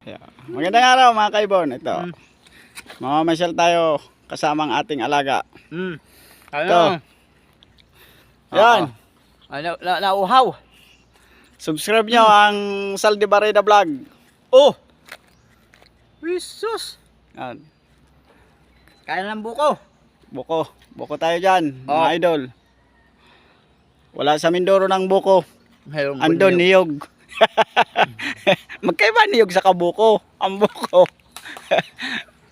Yeah. Magandang araw mga kaibon. Ito. Mamamasyal tayo kasama ang ating alaga. Ito. Yan. Nauhaw. Subscribe nyo ang Sal de Barreda Vlog. Oh! Jesus! Yan. Kaya ng buko. Buko. Buko tayo dyan, mga Oh. idol. Wala sa Mindoro ng buko. Mayroong Andon niyog. Magkaiba niyog sa kabuko. Ang buko.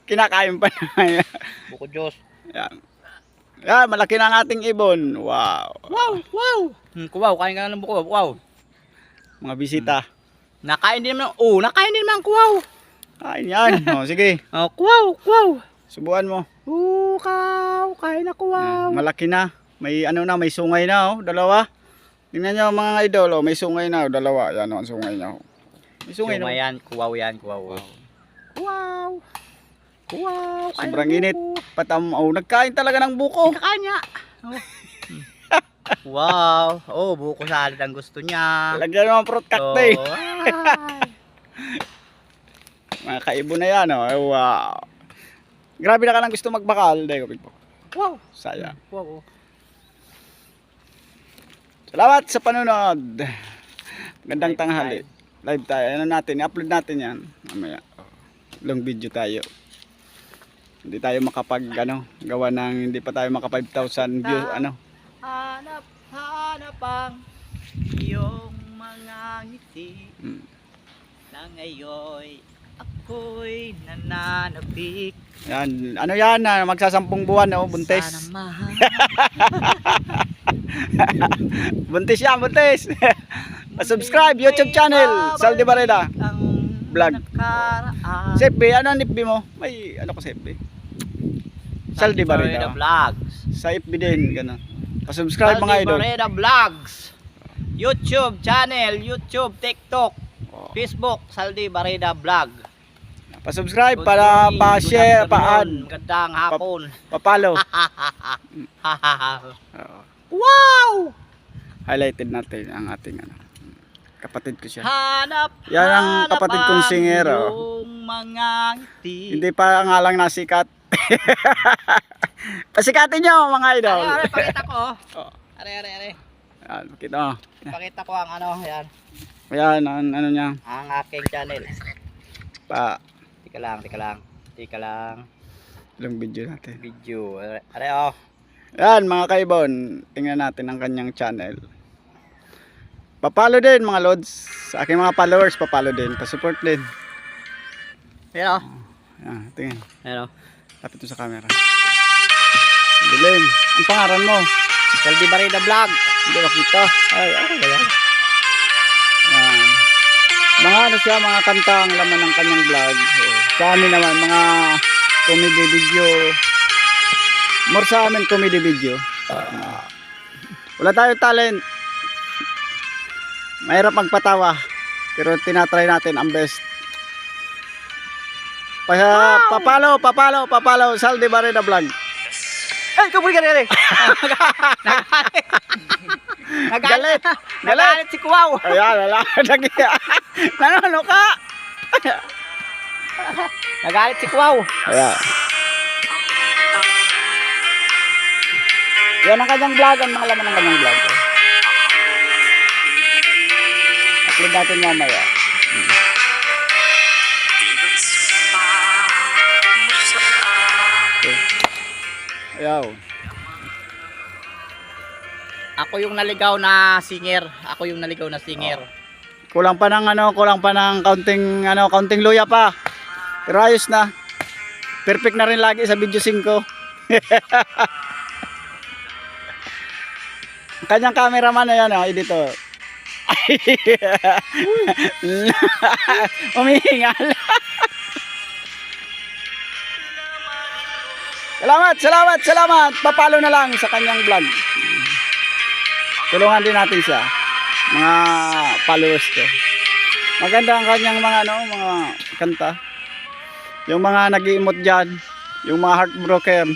Kinakain pa naman. buko Diyos. Yan. Yan, malaki na ang ating ibon. Wow. Wow! Wow! Kuwaw, kain ka na ng buko. Wow! Mga bisita. Nakain din naman. Oh, nakain din naman ang kuwaw. Kain yan. O, sige. Oh, kuwaw, kuwaw. Subuan mo. Kain na kuwaw. Malaki na. May ano na, may sungay na. Oh. Dalawa. Tingnan nyo mga idol. Oh. May sungay na. Oh. Dalawa. Yan o, ang sungay niya. Oh. May sungay na. Yan, kuwaw yan, kuwaw. Kuwaw. Kuwaw. Sobrang init. Patam. Oh, nagkain talaga ng buko. Kakain niya. Oh. Wow. Oh, buko salad ang gusto niya. Lagyan mo ang fruit cocktail. Oh, Mga kaibon na yan. Oh. Wow. Grabe na ka lang gusto magbakal. Dahil ko po. wow. Saya. Wow. Salamat sa panonood. Gandang tanghali. Live tayo. Ano natin? I-upload natin yan. Mamaya. Long video tayo. Hindi tayo makapag gawa ng hindi pa tayo maka 5,000 views Hanap ang iyong mga ngiti na ngayon ako'y nananabik. Yan. Ano yan? Magsasampung buwan, buntis. Sana mahal. Buntis yan, buntis. Pa-subscribe YouTube channel, Sal de Barreda Vlog. Sepe, ano ang FB mo? May ano ko sa FB? Sal de Barreda Vlogs. sa FB din, gano'n. Pa-subscribe mga idol. Barreda Vlogs. YouTube channel, YouTube, TikTok, Oh. Facebook, Saldi Barreda Vlog. Pa-subscribe para pa-share, pa-add, Magandang hapon. pa-follow. Wow! Highlighted natin ang ating kapatid ko siya. Hanap. Yan ang kapatid kong singer. Yung mga ngiti. Hindi pa nga lang nasikat. Pasikatin nyo mga idol. Are, pakita ko. Oh. Are. Yan, makita mo. Pakita ko ang yan. Ayan, ano niya. Ang aking channel. Tika lang. Ilang video natin. Video. Are. Yan mga kaibon, tingnan natin ang kanyang channel. Papalo din mga lods. Sa aking mga followers, papalo din. Pasupport din. Yan. Yan, tingin. Yan. Lapit mo sa camera. Dilim. Ang pangaran mo? Saldi Barreda Vlog. Hindi makita. Ay, okay ba yan? Yan. Mga ano siya, mga kanta ang laman ng kanyang vlog. So, sa amin naman, mga comedy video. More sa amin, comedy video. Wala tayo talent. Mahirap magpatawa. Pero tinatry natin ang best. Papalo. Sal de Barreda Vlog. Ay, kabuli ka rin. Galit. Nagalit si Kuwaw. Ayan, wala. Nanalo ka. Nagalit si Kuwaw. Ayan. Yan ang kanyang vlog. Ang mga laman ng kanyang vlog. Upload natin mamaya. Okay. Ayaw. Ako yung naligaw na singer. Kulang pa ng kaunting luya pa. Pero ayos na. Perfect na rin lagi sa video 5. Kanyang cameraman na yan, editor. Umihingal. Salamat. Papalo na lang sa kanyang vlog. Tulungan din natin siya. Mga followers ko. Maganda ang kanyang mga kanta. Yung mga nag-i-emote diyan, yung mga heartbroken.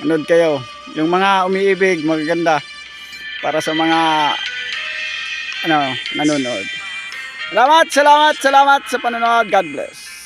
Manood kayo. Yung mga umiibig, magaganda para sa mga nanonood. Salamat, salamat, salamat sa panonood. God bless.